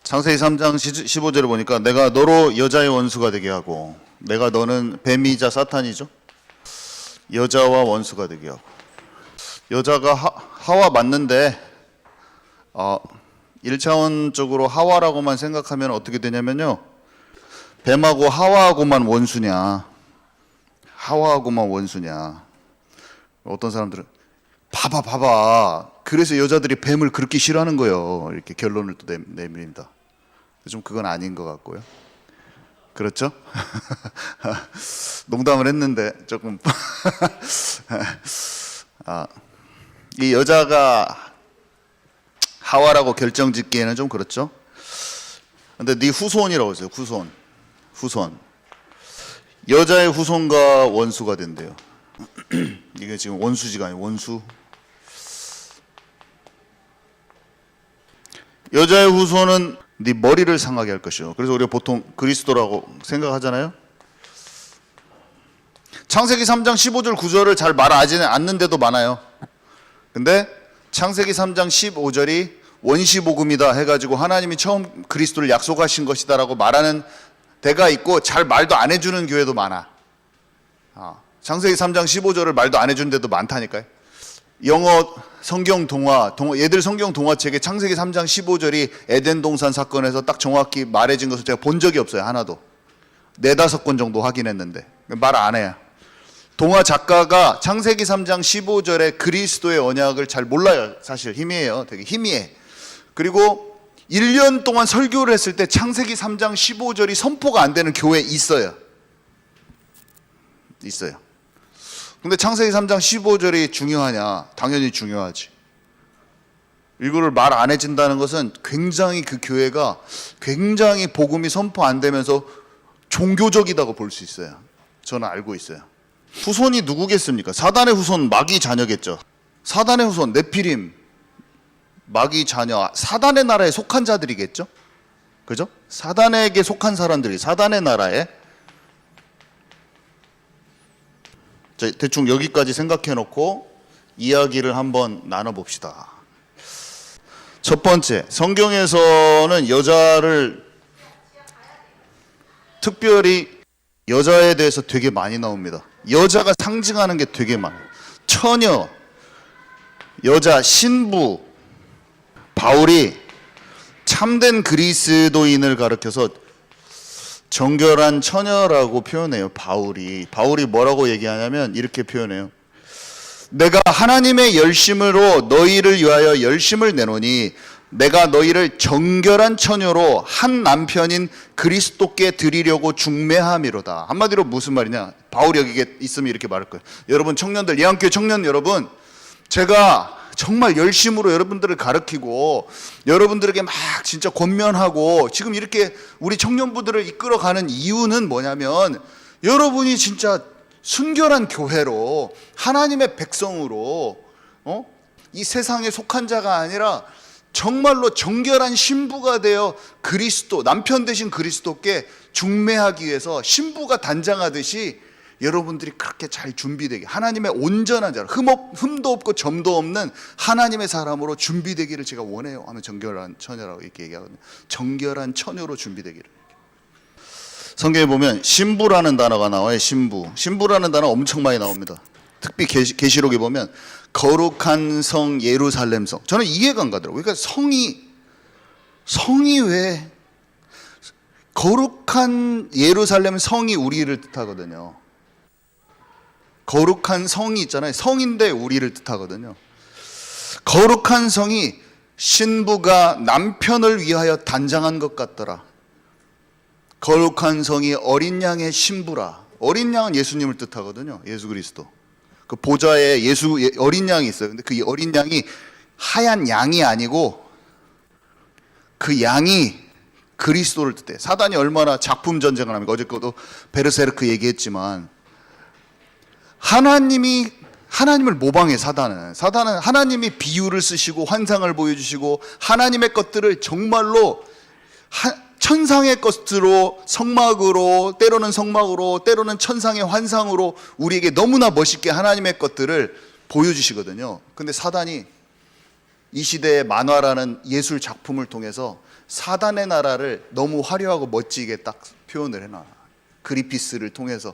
창세기 3장 15절을 보니까 내가 너로 여자의 원수가 되게 하고, 내가 너는 뱀이자 사탄이죠. 여자와 원수가 되게 하고. 여자가 하와 맞는데 1차원적으로 하와라고만 생각하면 어떻게 되냐면요, 뱀하고 하와하고만 원수냐, 하와하고만 원수냐. 어떤 사람들은 봐봐 그래서 여자들이 뱀을 그렇게 싫어하는 거예요, 이렇게 결론을 또 내밉니다. 좀 그건 아닌 것 같고요. 그렇죠? 농담을 했는데 조금 이 여자가 하와라고 결정짓기에는 좀 그렇죠. 근데 네 후손이라고 했어요. 후손. 여자의 후손과 원수가 된대요. 이게 지금 원수지가 아니고 원수. 여자의 후손은 네 머리를 상하게 할 것이요. 그래서 우리가 보통 그리스도라고 생각하잖아요. 창세기 3장 15절 9절을 잘 말하지 않는 데도 많아요. 근데 창세기 3장 15절이 원시복음이다 해가지고 하나님이 처음 그리스도를 약속하신 것이다라고 말하는 데가 있고, 잘 말도 안 해주는 교회도 많아. 창세기 3장 15절을 말도 안 해주는 데도 많다니까요. 영어 성경 동화, 얘들 성경 동화책에 창세기 3장 15절이 에덴 동산 사건에서 딱 정확히 말해진 것을 제가 본 적이 없어요. 하나도. 4-5건 정도 확인했는데 말 안 해요. 동화 작가가 창세기 3장 15절에 그리스도의 언약을 잘 몰라요. 사실 희미해요. 되게 희미해. 그리고 1년 동안 설교를 했을 때 창세기 3장 15절이 선포가 안 되는 교회 있어요. 근데 창세기 3장 15절이 중요하냐? 당연히 중요하지. 이거를 말 안 해준다는 것은 굉장히 그 교회가 굉장히 복음이 선포 안 되면서 종교적이다고 볼 수 있어요. 저는 알고 있어요. 후손이 누구겠습니까? 사단의 후손 마귀 자녀겠죠. 사단의 후손 네피림, 마귀 자녀, 사단의 나라에 속한 자들이겠죠. 그죠? 사단에게 속한 사람들이 사단의 나라에. 자, 대충 여기까지 생각해 놓고 이야기를 한번 나눠봅시다. 첫 번째, 성경에서는 여자를, 특별히 여자에 대해서 되게 많이 나옵니다. 여자가 상징하는 게 되게 많아요. 처녀, 여자, 신부. 바울이 참된 그리스도인을 가리켜서 정결한 처녀라고 표현해요. 바울이 뭐라고 얘기하냐면 이렇게 표현해요. 내가 하나님의 열심으로 너희를 위하여 열심을 내노니 내가 너희를 정결한 처녀로 한 남편인 그리스도께 드리려고 중매함이로다. 한마디로 무슨 말이냐? 바울이 여기 있으면 이렇게 말할 거예요. 여러분 청년들, 예한교회 청년 여러분, 제가 정말 열심으로 여러분들을 가르치고 여러분들에게 막 진짜 권면하고 지금 이렇게 우리 청년부들을 이끌어가는 이유는 뭐냐면, 여러분이 진짜 순결한 교회로 하나님의 백성으로 이 세상에 속한 자가 아니라 정말로 정결한 신부가 되어 그리스도, 남편 되신 그리스도께 중매하기 위해서 신부가 단장하듯이 여러분들이 그렇게 잘 준비되게, 하나님의 온전한 자로, 흠도 없고 점도 없는 하나님의 사람으로 준비되기를 제가 원해요 하면 정결한 처녀라고 이렇게 얘기하거든요. 정결한 처녀로 준비되기를. 성경에 보면 신부라는 단어가 나와요. 신부라는 단어 엄청 많이 나옵니다. 특히 계시록에 보면 거룩한 성 예루살렘 성. 저는 이해가 안 가더라고요. 그러니까 성이 왜, 거룩한 예루살렘 성이 우리를 뜻하거든요. 거룩한 성이 있잖아요. 성인데 우리를 뜻하거든요. 거룩한 성이 신부가 남편을 위하여 단장한 것 같더라. 거룩한 성이 어린 양의 신부라. 어린 양은 예수님을 뜻하거든요. 예수 그리스도. 그 보좌에 어린 양이 있어요. 근데 그 어린 양이 하얀 양이 아니고 그 양이 그리스도를 뜻해. 사단이 얼마나 작품 전쟁을 합니까? 어제도 베르세르크 얘기했지만, 하나님을 모방해. 사단은 하나님이 비유를 쓰시고 환상을 보여주시고 하나님의 것들을 정말로 천상의 것으로, 때로는 성막으로, 때로는 천상의 환상으로 우리에게 너무나 멋있게 하나님의 것들을 보여주시거든요. 근데 사단이 이 시대의 만화라는 예술 작품을 통해서 사단의 나라를 너무 화려하고 멋지게 딱 표현을 해놔. 그리피스를 통해서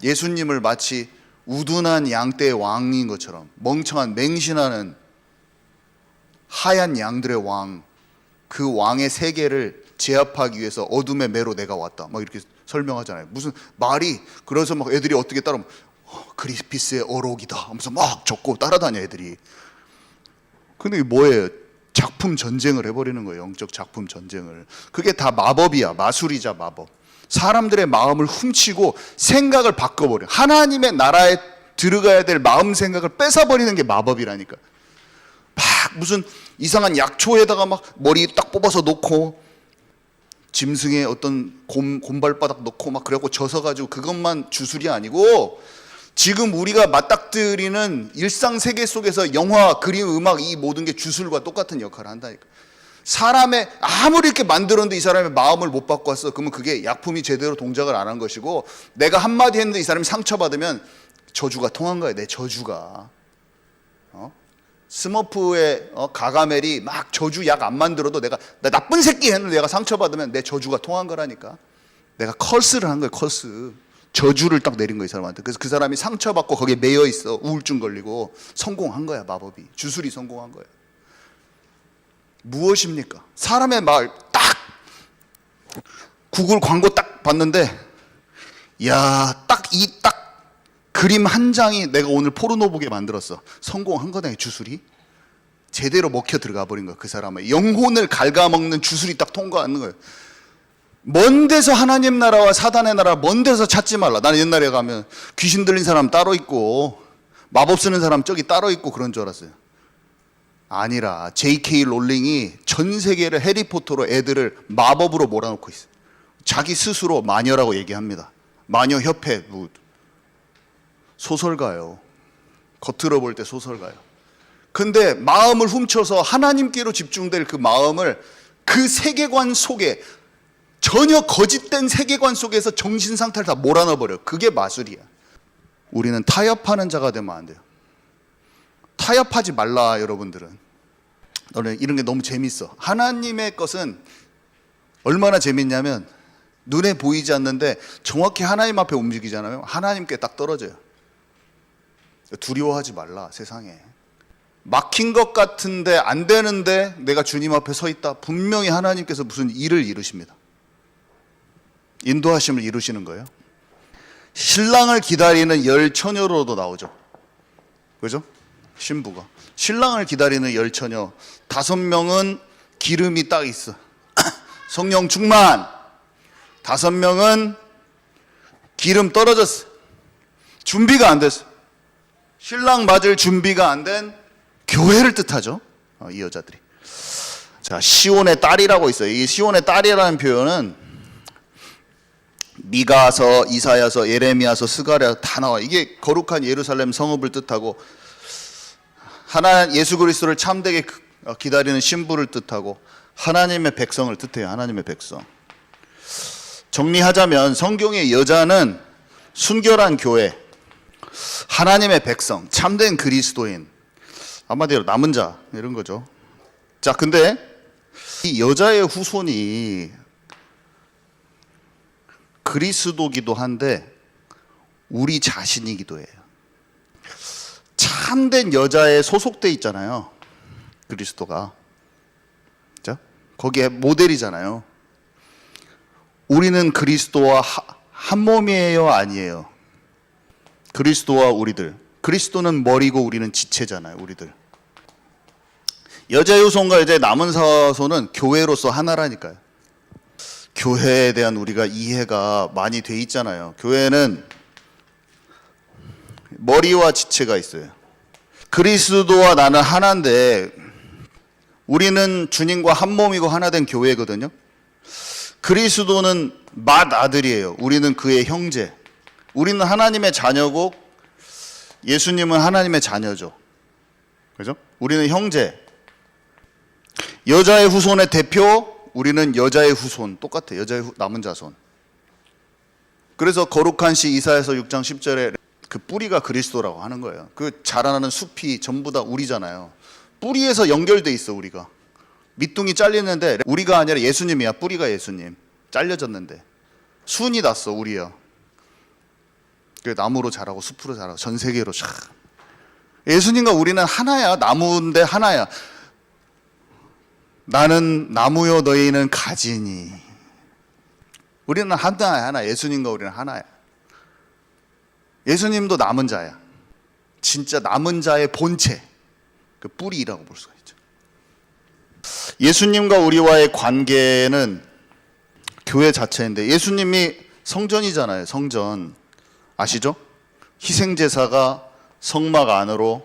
예수님을 마치 우둔한 양떼의 왕인 것처럼, 멍청한 맹신하는 하얀 양들의 왕, 그 왕의 세계를 제압하기 위해서 어둠의 매로 내가 왔다, 막 이렇게 설명하잖아요. 무슨 말이, 그래서 막 애들이 어떻게 따르면 그리피스의 어록이다 하면서 막 적고 따라다녀 애들이. 근데 이게 뭐예요? 작품 전쟁을 해버리는 거예요. 영적 작품 전쟁을. 그게 다 마법이야. 마술이자 마법. 사람들의 마음을 훔치고 생각을 바꿔버려. 하나님의 나라에 들어가야 될 마음 생각을 뺏어버리는 게 마법이라니까. 막 무슨 이상한 약초에다가 막 머리 딱 뽑아서 놓고, 짐승의 어떤 곰발바닥 넣고 막 그래갖고 젖어가지고, 그것만 주술이 아니고 지금 우리가 맞닥뜨리는 일상 세계 속에서 영화, 그림, 음악, 이 모든 게 주술과 똑같은 역할을 한다니까. 사람의, 아무리 이렇게 만들었는데 이 사람의 마음을 못 바꿨어, 그러면 그게 약품이 제대로 동작을 안 한 것이고, 내가 한마디 했는데 이 사람이 상처받으면 저주가 통한 거야. 내 저주가. 스머프의 가가멜이 막 저주 약 안 만들어도 나 나쁜 새끼 했는데 내가 상처받으면 내 저주가 통한 거라니까. 내가 컬스를 한 거야. 컬스. 저주를 딱 내린 거야, 이 사람한테. 그래서 그 사람이 상처받고 거기에 매여 있어. 우울증 걸리고. 성공한 거야, 마법이. 주술이 성공한 거야. 무엇입니까? 사람의 말 딱 구글 광고 딱 봤는데, 야, 딱 그림 한 장이 내가 오늘 포르노 보게 만들었어. 성공한 거다, 주술이. 제대로 먹혀 들어가 버린 거야. 그 사람의 영혼을 갉아먹는 주술이 딱 통과하는 거예요. 먼 데서 하나님 나라와 사단의 나라 먼 데서 찾지 말라. 나는 옛날에 가면 귀신 들린 사람 따로 있고 마법 쓰는 사람 저기 따로 있고 그런 줄 알았어요. 아니라 J.K. 롤링이 전 세계를 해리포터로 애들을 마법으로 몰아넣고 있어요. 자기 스스로 마녀라고 얘기합니다. 마녀협회 소설가요. 겉으로 볼 때 소설가요. 근데 마음을 훔쳐서 하나님께로 집중될 그 마음을 그 세계관 속에, 전혀 거짓된 세계관 속에서 정신 상태를 다 몰아넣어버려. 그게 마술이야. 우리는 타협하는 자가 되면 안 돼요. 타협하지 말라, 여러분들은. 너는 이런 게 너무 재밌어. 하나님의 것은 얼마나 재밌냐면, 눈에 보이지 않는데 정확히 하나님 앞에 움직이잖아요. 하나님께 딱 떨어져요. 두려워하지 말라, 세상에. 막힌 것 같은데 안 되는데 내가 주님 앞에 서 있다. 분명히 하나님께서 무슨 일을 이루십니다. 인도하심을 이루시는 거예요. 신랑을 기다리는 열 처녀로도 나오죠. 그죠? 신부가 신랑을 기다리는 열 처녀 5명은 기름이 딱 있어. 성령 충만. 5명은 기름 떨어졌어. 준비가 안 됐어. 신랑 맞을 준비가 안 된 교회를 뜻하죠. 이 여자들이. 자, 시온의 딸이라고 있어요. 이 시온의 딸이라는 표현은 미가서, 이사야서, 예레미야서, 스가랴 다 나와. 이게 거룩한 예루살렘 성읍을 뜻하고, 예수 그리스도를 참되게 기다리는 신부를 뜻하고, 하나님의 백성을 뜻해요. 하나님의 백성. 정리하자면 성경의 여자는 순결한 교회, 하나님의 백성, 참된 그리스도인, 한마디로 남은 자, 이런 거죠. 자, 근데 이 여자의 후손이 그리스도기도 한데 우리 자신이기도 해요. 참된 여자에 소속돼 있잖아요, 그리스도가. 자, 거기에 모델이잖아요. 우리는 그리스도와 한 몸이에요, 아니에요? 그리스도와 우리들. 그리스도는 머리고 우리는 지체잖아요, 우리들. 여자의 후손과 여자의 남은 사손은 교회로서 하나라니까요. 교회에 대한 우리가 이해가 많이 돼 있잖아요. 교회는 머리와 지체가 있어요. 그리스도와 나는 하나인데 우리는 주님과 한 몸이고 하나 된 교회거든요. 그리스도는 맏아들이에요. 우리는 그의 형제. 우리는 하나님의 자녀고 예수님은 하나님의 자녀죠. 그죠? 우리는 형제. 여자의 후손의 대표, 우리는 여자의 후손. 똑같아. 여자의 남은 자손. 그래서 거룩한 시 이사야서 6장 10절에 그 뿌리가 그리스도라고 하는 거예요. 그 자라나는 숲이 전부 다 우리잖아요. 뿌리에서 연결돼 있어, 우리가. 밑둥이 잘리는데 우리가 아니라 예수님이야. 뿌리가 예수님. 잘려졌는데 순이 났어 우리야. 그 나무로 자라고 숲으로 자라고 전 세계로 쫙. 예수님과 우리는 하나야. 나무인데 하나야. 나는 나무요 너희는 가지니. 우리는 하나야. 하나. 예수님과 우리는 하나야. 예수님도 남은 자야. 진짜 남은 자의 본체, 그 뿌리라고 볼 수가 있죠. 예수님과 우리와의 관계는 교회 자체인데, 예수님이 성전이잖아요. 성전 아시죠? 희생제사가 성막 안으로,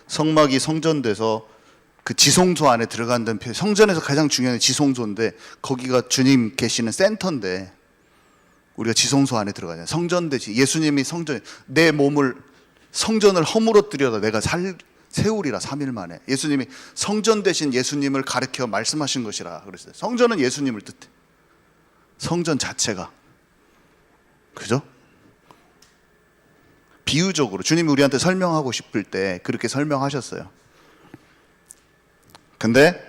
성막이 성전돼서 그 지성소 안에 들어간다는 표현. 성전에서 가장 중요한 게 지성소인데, 거기가 주님 계시는 센터인데 우리가 지성소 안에 들어가잖아요. 성전 대신 예수님이 성전, 내 몸을 성전을 허물어뜨려다 내가 세우리라 3일 만에. 예수님이 성전 대신 예수님을 가르쳐 말씀하신 것이라 그랬어요. 성전은 예수님을 뜻해. 성전 자체가. 그죠? 비유적으로 주님이 우리한테 설명하고 싶을 때 그렇게 설명하셨어요. 근데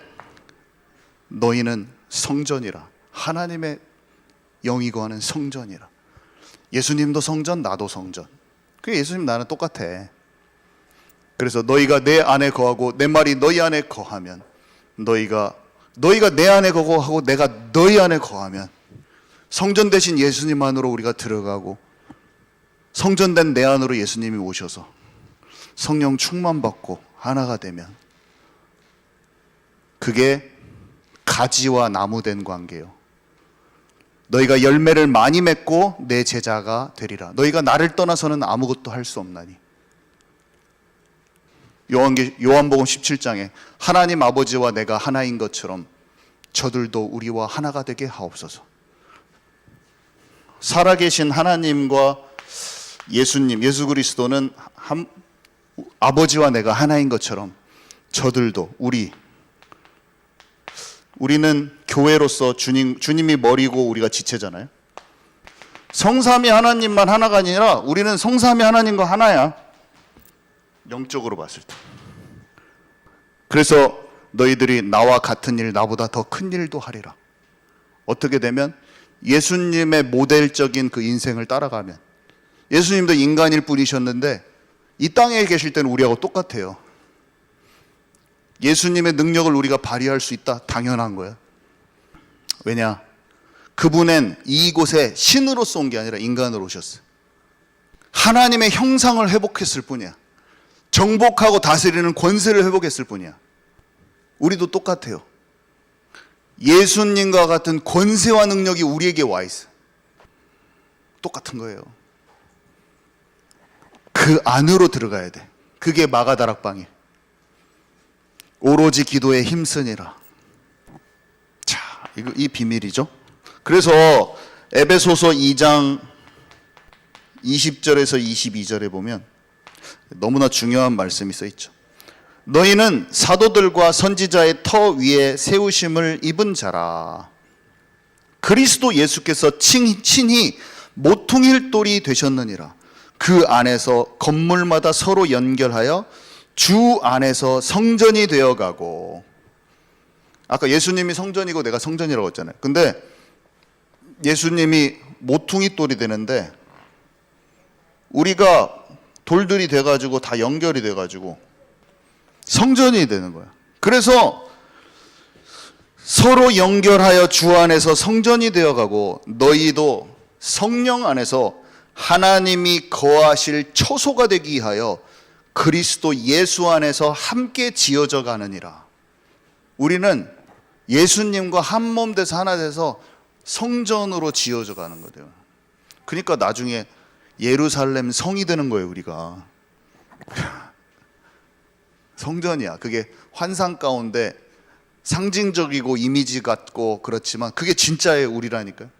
너희는 성전이라. 하나님의 영이 거하는 성전이라. 예수님도 성전, 나도 성전. 그 예수님 나는 똑같아. 그래서 너희가 내 안에 거하고 내 말이 너희 안에 거하면, 너희가 내 안에 거하고 내가 너희 안에 거하면, 성전 대신 예수님 안으로 우리가 들어가고 성전된 내 안으로 예수님이 오셔서 성령 충만 받고 하나가 되면, 그게 가지와 나무 된 관계요. 너희가 열매를 많이 맺고 내 제자가 되리라. 너희가 나를 떠나서는 아무것도 할 수 없나니. 요한복음 17장에 하나님 아버지와 내가 하나인 것처럼 저들도 우리와 하나가 되게 하옵소서. 살아계신 하나님과 예수님, 예수 그리스도는 아버지와 내가 하나인 것처럼 저들도, 우리는 교회로서 주님이 머리고 우리가 지체잖아요. 성삼위 하나님만 하나가 아니라 우리는 성삼위 하나님과 하나야. 영적으로 봤을 때. 그래서 너희들이 나와 같은 일, 나보다 더 큰 일도 하리라. 어떻게 되면 예수님의 모델적인 그 인생을 따라가면. 예수님도 인간일 뿐이셨는데 이 땅에 계실 때는 우리하고 똑같아요. 예수님의 능력을 우리가 발휘할 수 있다? 당연한 거야. 왜냐? 그분은 이곳에 신으로서 온 게 아니라 인간으로 오셨어요. 하나님의 형상을 회복했을 뿐이야. 정복하고 다스리는 권세를 회복했을 뿐이야. 우리도 똑같아요. 예수님과 같은 권세와 능력이 우리에게 와 있어. 똑같은 거예요. 그 안으로 들어가야 돼. 그게 마가다락방이에요. 오로지 기도에 힘쓰니라. 자, 이 비밀이죠. 그래서 에베소서 2장 20절에서 22절에 보면 너무나 중요한 말씀이 써 있죠. 너희는 사도들과 선지자의 터 위에 세우심을 입은 자라. 그리스도 예수께서 친히 모퉁이돌이 되셨느니라. 그 안에서 건물마다 서로 연결하여 주 안에서 성전이 되어가고. 아까 예수님이 성전이고 내가 성전이라고 했잖아요. 근데 예수님이 모퉁이돌이 되는데 우리가 돌들이 돼가지고 다 연결이 돼가지고 성전이 되는 거야. 그래서 서로 연결하여 주 안에서 성전이 되어가고 너희도 성령 안에서 하나님이 거하실 처소가 되기 위하여 그리스도 예수 안에서 함께 지어져 가느니라. 우리는 예수님과 한 몸 돼서 하나 돼서 성전으로 지어져 가는 거예요. 그러니까 나중에 예루살렘 성이 되는 거예요. 우리가 성전이야. 그게 환상 가운데 상징적이고 이미지 같고 그렇지만 그게 진짜예요. 우리라니까요.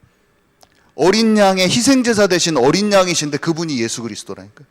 어린 양의 희생제사 대신 어린 양이신데 그분이 예수 그리스도라니까요.